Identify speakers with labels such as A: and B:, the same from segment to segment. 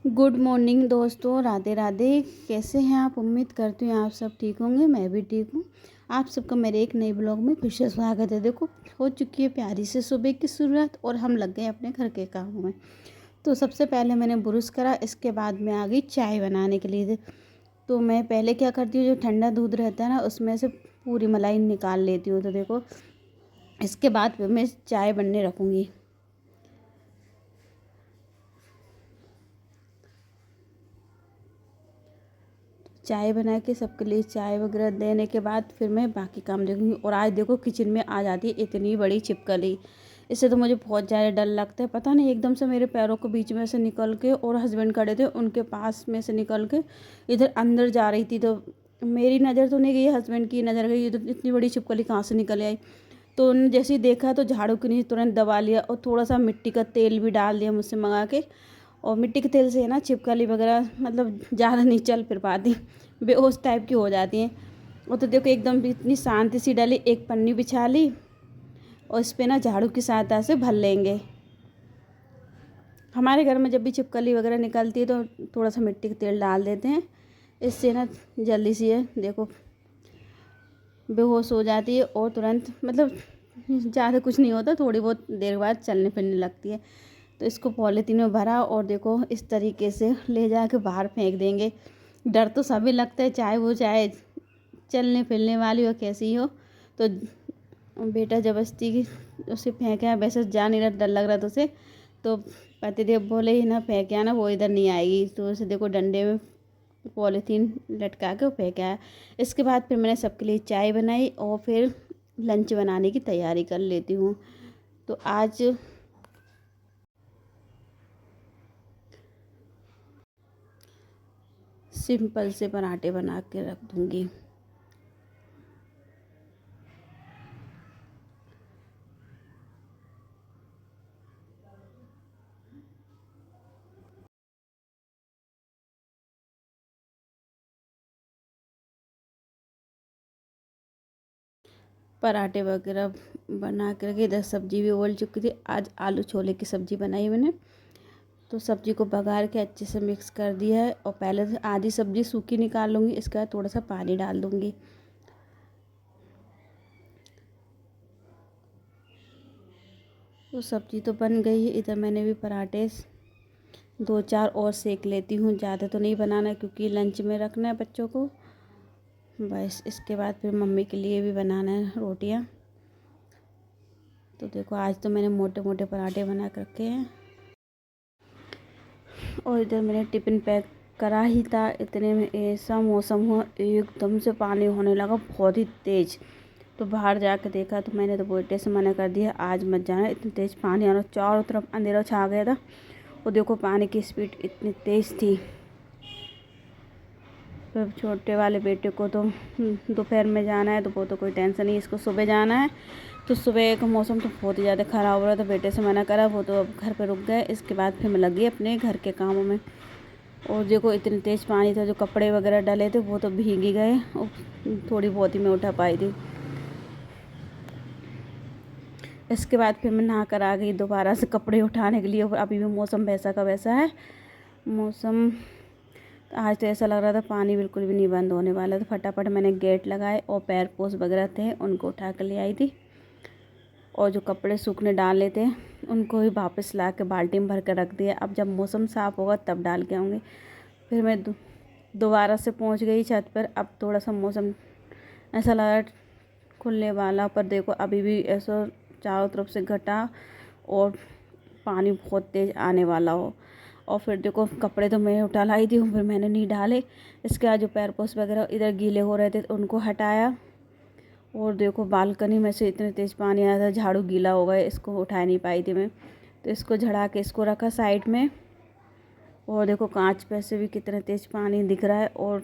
A: Good morning दोस्तों, राधे राधे। कैसे हैं आप? उम्मीद करती हूँ आप सब ठीक होंगे। मैं भी ठीक हूँ। आप सबका मेरे एक नए ब्लॉग में फिर से स्वागत है। देखो, हो चुकी है प्यारी से सुबह की शुरुआत और हम लग गए अपने घर के कामों में। तो सबसे पहले मैंने ब्रश करा, इसके बाद मैं आ गई चाय बनाने के लिए। तो मैं पहले क्या करती हूँ, जो ठंडा दूध रहता है ना, उसमें से पूरी मलाई निकाल लेती हूँ। तो देखो, इसके बाद मैं चाय बनने रखूँगी। चाय बना के सबके लिए चाय वगैरह देने के बाद फिर मैं बाकी काम देखूँगी। और आज देखो, किचन में आ जाती है इतनी बड़ी छिपकली। इससे तो मुझे बहुत ज़्यादा डर लगता है। पता नहीं, एकदम से मेरे पैरों के बीच में से निकल के, और हस्बैंड खड़े थे उनके पास में से निकल के इधर अंदर जा रही थी। तो मेरी नज़र तो नहीं गई, हस्बैंड की नज़र गई। तो इतनी बड़ी छिपकली कहाँ से निकल आई। तो उन्होंने जैसे ही देखा तो झाड़ू के नीचे तुरंत दबा लिया और थोड़ा सा मिट्टी का तेल भी डाल दिया मुझसे मंगा के। और मिट्टी के तेल से है ना, छिपकली वगैरह मतलब ज़्यादा नहीं चल फिर पाती, बेहोश टाइप की हो जाती हैं। और तो देखो, एकदम इतनी शांति सी डाली, एक पन्नी बिछा ली और इस पर ना झाड़ू की सहायता से भर लेंगे। हमारे घर में जब भी छिपकली वगैरह निकलती है तो थोड़ा सा मिट्टी का तेल डाल देते हैं, इससे ना जल्दी से ये देखो बेहोश हो जाती है और तुरंत मतलब ज़्यादा कुछ नहीं होता, थोड़ी बहुत देर बाद चलने फिरने लगती है। तो इसको पॉलीथीन में भरा और देखो इस तरीके से ले जा के बाहर फेंक देंगे। डर तो सभी लगता है, चाहे चलने फिरने वाली हो कैसी हो। तो बेटा ज़बरदस्ती की उसे फेंके, वैसे जा नहीं रहा, डर लग रहा था उसे। तो पतिदेव बोले ही ना फेंके आना, वो इधर नहीं आएगी। तो उसे देखो डंडे में पॉलीथीन लटका के फेंक आया। इसके बाद फिर मैंने सबके लिए चाय बनाई और फिर लंच बनाने की तैयारी कर लेती हूँ। तो आज सिंपल से पराठे बना के रख दूँगी। पराठे वगैरह बना कर के इधर सब्जी भी उबल चुकी थी। आज आलू छोले की सब्ज़ी बनाई मैंने। तो सब्ज़ी को बघार के अच्छे से मिक्स कर दिया है और पहले से आधी सब्ज़ी सूखी निकाल लूँगी, इसके बाद थोड़ा सा पानी डाल दूँगी। तो सब्ज़ी तो बन गई है। इधर मैंने भी पराठे 2-4 और सेक लेती हूँ, ज़्यादा तो नहीं बनाना क्योंकि लंच में रखना है बच्चों को। बस इसके बाद फिर मम्मी के लिए भी बनाना है रोटियाँ। तो देखो, आज तो मैंने मोटे मोटे पराठे बना कर रखे हैं। और इधर मैंने टिफ़िन पैक करा ही था, इतने में ऐसा मौसम हुआ, एकदम से पानी होने लगा बहुत ही तेज़। तो बाहर जाकर देखा तो मैंने तो बेटे से मना कर दिया, आज मत जाना, इतनी तेज़ पानी आ रहा। चारों तरफ अंधेरा छा गया था और देखो पानी की स्पीड इतनी तेज़ थी। तो छोटे वाले बेटे को तो दोपहर में जाना है, तो वो तो कोई टेंशन नहीं, इसको सुबह जाना है। तो सुबह का मौसम तो बहुत ही ज़्यादा ख़राब हो रहा था, बेटे से मना करा, वो तो अब घर पे रुक गए। इसके बाद फिर मैं लगी अपने घर के कामों में। और देखो, इतनी तेज़ पानी था, जो कपड़े वगैरह डले थे वो तो भीग ही गए और थोड़ी बहुत ही मैं उठा पाई थी। इसके बाद फिर मैं नहा कर आ गई दोबारा से कपड़े उठाने के लिए। और अभी भी मौसम वैसा का वैसा है मौसम। आज तो ऐसा लग रहा था पानी बिल्कुल भी नहीं बंद होने वाला। तो फटाफट मैंने गेट लगाए और पैर पोछ वगैरह थे उनको उठा कर ले आई थी। और जो कपड़े सूखने डाले थे उनको ही वापस ला के बाल्टी में भर कर रख दिया। अब जब मौसम साफ़ होगा तब डाल के आऊँगी। फिर मैं दोबारा से पहुँच गई छत पर। अब थोड़ा सा मौसम ऐसा लगा खुलने वाला, पर देखो अभी भी ऐसा चारों तरफ से घटा और पानी बहुत तेज़ आने वाला हो। और फिर देखो, कपड़े तो मैं उठा लाई थी, फिर मैंने नहीं डाले। इसके बाद जो पैर पोछ वगैरह इधर गीले हो रहे थे उनको हटाया। और देखो, बालकनी में से इतने तेज़ पानी आया था, झाड़ू गीला हो गया, इसको उठा नहीं पाई थी मैं। तो इसको झड़ा के इसको रखा साइड में। और देखो, कांच पे से भी कितना तेज़ पानी दिख रहा है और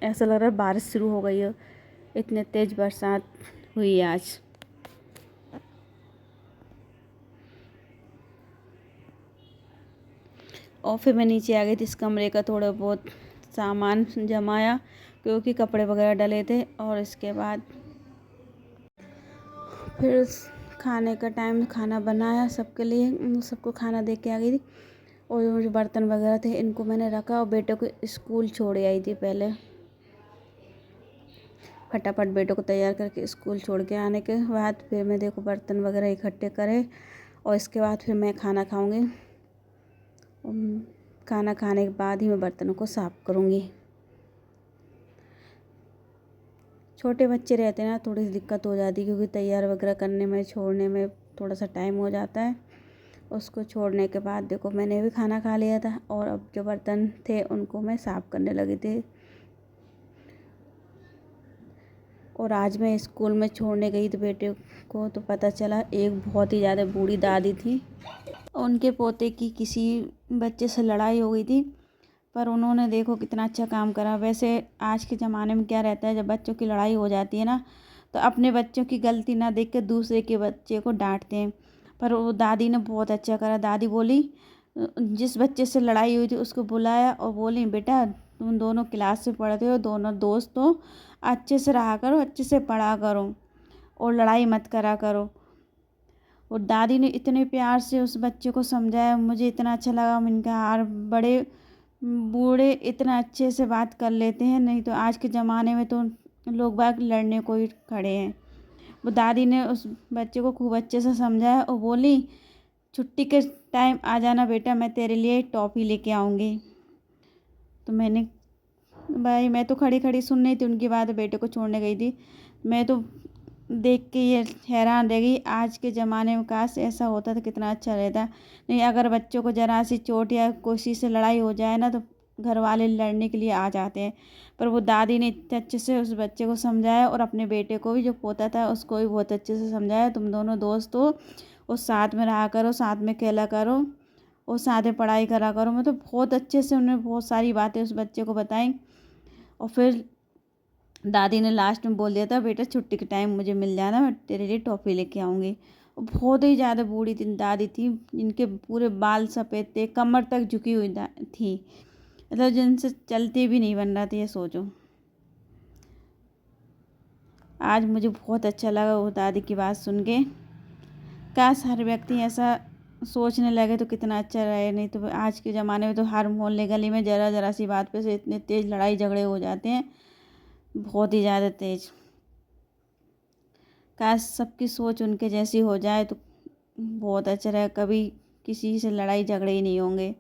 A: ऐसा लग रहा है बारिश शुरू हो गई है, इतने तेज़ बरसात हुई है आज। और फिर मैं नीचे आ गई थी, इस कमरे का थोड़ा बहुत सामान जमाया क्योंकि कपड़े वगैरह डले थे। और इसके बाद फिर खाने का टाइम, खाना बनाया सबके लिए, सबको खाना दे के आ गई थी। और जो बर्तन वगैरह थे इनको मैंने रखा और बेटे को स्कूल छोड़ आई थी पहले। फटाफट बेटे को तैयार करके स्कूल छोड़ के आने के बाद फिर मैं देखो बर्तन वगैरह इकट्ठे करे और इसके बाद फिर मैं खाना खाऊंगी। खाना खाने के बाद ही मैं बर्तनों को साफ़ करूंगी। छोटे बच्चे रहते हैं ना, थोड़ी सी दिक्कत हो जाती है क्योंकि तैयार वगैरह करने में छोड़ने में थोड़ा सा टाइम हो जाता है। उसको छोड़ने के बाद देखो मैंने भी खाना खा लिया था और अब जो बर्तन थे उनको मैं साफ़ करने लगी थी। और आज मैं स्कूल में छोड़ने गई तो बेटे को तो पता चला एक बहुत ही ज़्यादा बूढ़ी दादी थी। उनके पोते की किसी बच्चे से लड़ाई हो गई थी, पर उन्होंने देखो कितना अच्छा काम करा। वैसे आज के ज़माने में क्या रहता है, जब बच्चों की लड़ाई हो जाती है ना तो अपने बच्चों की गलती ना देख के दूसरे के बच्चे को डांटते हैं, पर वो दादी ने बहुत अच्छा करा। दादी बोली जिस बच्चे से लड़ाई हुई थी उसको बुलाया और बोली बेटा तुम दोनों क्लास में पढ़ते हो, दोनों दोस्त हो, अच्छे से रहा करो, अच्छे से पढ़ा करो और लड़ाई मत करा करो। और दादी ने इतने प्यार से उस बच्चे को समझाया, मुझे इतना अच्छा लगा। मैंने कहा यार बड़े बूढ़े इतना अच्छे से बात कर लेते हैं, नहीं तो आज के ज़माने में तो लोग बाग लड़ने को ही खड़े हैं। वो दादी ने उस बच्चे को खूब अच्छे से समझाया और बोली छुट्टी के टाइम आ जाना बेटा, मैं तेरे लिए टॉफ़ी लेके आऊँगी। तो मैंने भाई मैं तो खड़ी खड़ी सुन रही थी उनकी बात, बेटे को छोड़ने गई थी। मैं तो देख के ये हैरान रह गई, आज के ज़माने में काश ऐसा होता तो कितना अच्छा रहता। नहीं अगर बच्चों को ज़रा सी चोट या किसी से लड़ाई हो जाए ना तो घर वाले लड़ने के लिए आ जाते हैं, पर वो दादी ने इतने अच्छे से उस बच्चे को समझाया और अपने बेटे को भी जो पोता था उसको भी बहुत अच्छे से समझाया, तुम दोनों दोस्त हो और साथ में रहा करो, साथ में खेला करो और साथ में पढ़ाई करा करो। मतलब बहुत अच्छे से उन्होंने बहुत सारी बातें उस बच्चे को बताई। और फिर दादी ने लास्ट में बोल दिया था बेटा छुट्टी के टाइम मुझे मिल जाना, मैं तेरे लिए टॉफ़ी लेके आऊँगी। और बहुत ही ज़्यादा बूढ़ी दादी थी, जिनके पूरे बाल सफ़ेद थे, कमर तक झुकी हुई थी, मतलब जिनसे चलते भी नहीं बन रहा था, ये सोचो। आज मुझे बहुत अच्छा लगा वो दादी की बात सुन के। काश हर व्यक्ति ऐसा सोचने लगे तो कितना अच्छा रहे। नहीं तो आज के ज़माने में तो हर मोहल्ले गली में ज़रा ज़रा सी बात पे से इतने तेज़ लड़ाई झगड़े हो जाते हैं, बहुत ही ज़्यादा तेज़। काश सबकी सोच उनके जैसी हो जाए तो बहुत अच्छा रहे, कभी किसी से लड़ाई झगड़े ही नहीं होंगे।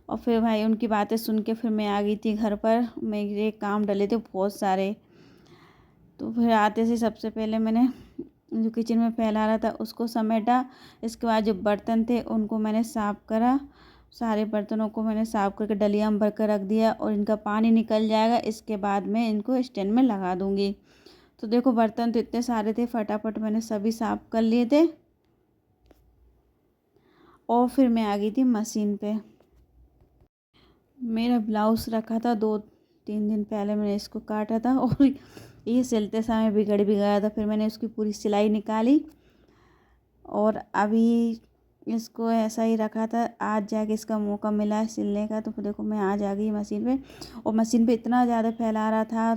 A: और फिर भाई उनकी बातें सुन के फिर मैं आ गई थी घर पर, मेरे काम डले थे बहुत सारे। तो फिर आते से सबसे पहले मैंने जो किचन में फैला रहा था उसको समेटा। इसके बाद जो बर्तन थे उनको मैंने साफ़ करा, सारे बर्तनों को मैंने साफ़ करके डलिया में भर कर रख दिया और इनका पानी निकल जाएगा, इसके बाद मैं इनको स्टैंड में लगा दूँगी। तो देखो बर्तन तो इतने सारे थे, फटाफट मैंने सभी साफ़ कर लिए थे और फिर मैं आ गई थी मशीन पे। मेरा ब्लाउज़ रखा था 2-3 दिन पहले, मैंने इसको काटा था और ये सिलते समय बिगड़ भी गया था। फिर मैंने उसकी पूरी सिलाई निकाली और अभी इसको ऐसा ही रखा था। आज जाके इसका मौका मिला है सिलने का, तो फिर देखो मैं आज आ गई मशीन पे। और मशीन पे इतना ज़्यादा फैला रहा था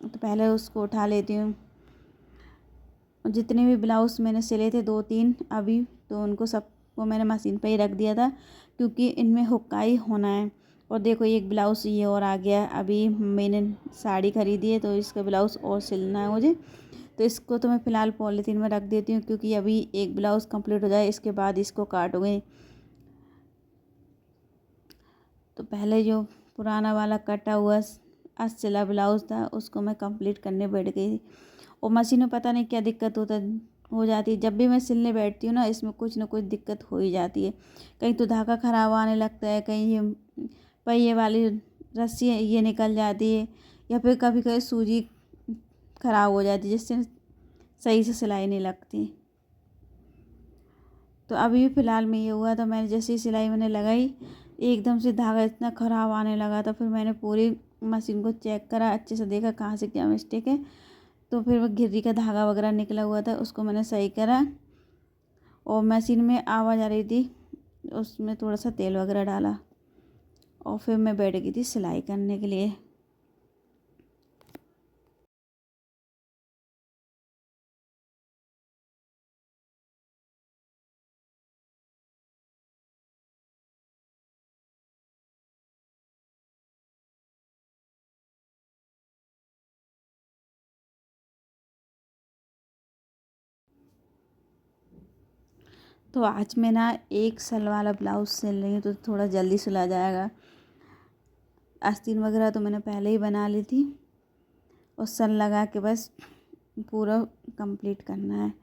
A: तो पहले उसको उठा लेती हूँ। जितने भी ब्लाउज़ मैंने सिले थे 2-3 अभी, तो उनको सबको मैंने मशीन पे ही रख दिया था क्योंकि इनमें हुक्काई होना है। और देखो एक ब्लाउज़ ये और आ गया है, अभी मैंने साड़ी खरीदी है तो इसका ब्लाउज़ और सिलना है मुझे। तो इसको तो मैं फ़िलहाल पॉलीथीन में रख देती हूँ क्योंकि अभी एक ब्लाउज़ कंप्लीट हो जाए इसके बाद इसको काटूँगी। तो पहले जो पुराना वाला कटा हुआ सिला ब्लाउज़ था उसको मैं कंप्लीट करने बैठ गई। और मशीन में पता नहीं क्या दिक्कत हो जाती है, जब भी मैं सिलने बैठती हूँ ना इसमें कुछ ना कुछ दिक्कत हो ही जाती है। कहीं तो धागा ख़राब आने लगता है, कहीं ये पहिए वाली रस्सी है ये निकल जाती है, या फिर कभी कभी सूजी ख़राब हो जाती है जिससे सही से सिलाई नहीं लगती। तो अभी फ़िलहाल में ये हुआ था, मैंने जैसे ही सिलाई मैंने लगाई एकदम से धागा इतना ख़राब आने लगा था। फिर मैंने पूरी मशीन को चेक करा, अच्छे से देखा कहाँ से क्या मिस्टेक है। तो फिर वो गिर्री का धागा वगैरह निकला हुआ था उसको मैंने सही करा। और मशीन में आवाज़ आ रही थी, उसमें थोड़ा सा तेल वगैरह डाला और फिर मैं बैठ गई थी सिलाई करने के लिए। तो आज मैं ना एक सल वाला ब्लाउज़ सिल रही हूँ तो थोड़ा जल्दी सिला जाएगा। आस्तीन वगैरह तो मैंने पहले ही बना ली थी और सल लगा के बस पूरा कंप्लीट करना है।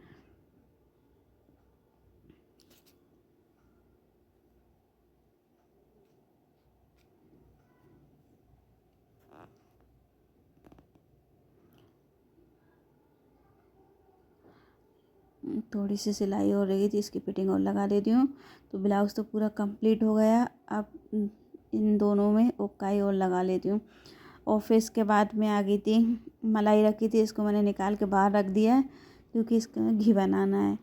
A: थोड़ी सी सिलाई हो रही थी, इसकी फिटिंग और लगा देती हूँ। तो ब्लाउज़ तो पूरा कंप्लीट हो गया। अब इन दोनों में उकाई और लगा लेती हूँ। और फिर इसके बाद मैं आ गई थी, मलाई रखी थी, इसको मैंने निकाल के बाहर रख दिया है क्योंकि इसका घी बनाना है।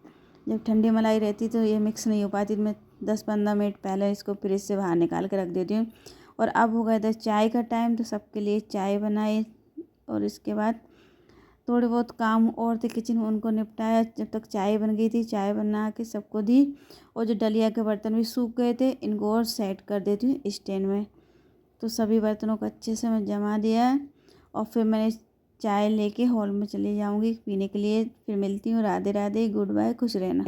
A: जब ठंडी मलाई रहती तो ये मिक्स नहीं हो पाती, तो मैं 10-15 मिनट पहले इसको फ्रिज से बाहर निकाल के रख देती हूँ। और अब हो गया था चाय का टाइम, तो सबके लिए चाय बनाई और इसके बाद थोड़े बहुत काम और थे किचन में, उनको निपटाया। जब तक चाय बन गई थी, चाय बना के सबको दी। और जो डलिया के बर्तन भी सूख गए थे, इनको और सेट कर देती हूँ स्टैंड में। तो सभी बर्तनों को अच्छे से मैं जमा दिया है और फिर मैंने चाय लेके हॉल में चली जाऊँगी पीने के लिए। फिर मिलती हूँ। राधे राधे, गुड बाय, खुश रहना।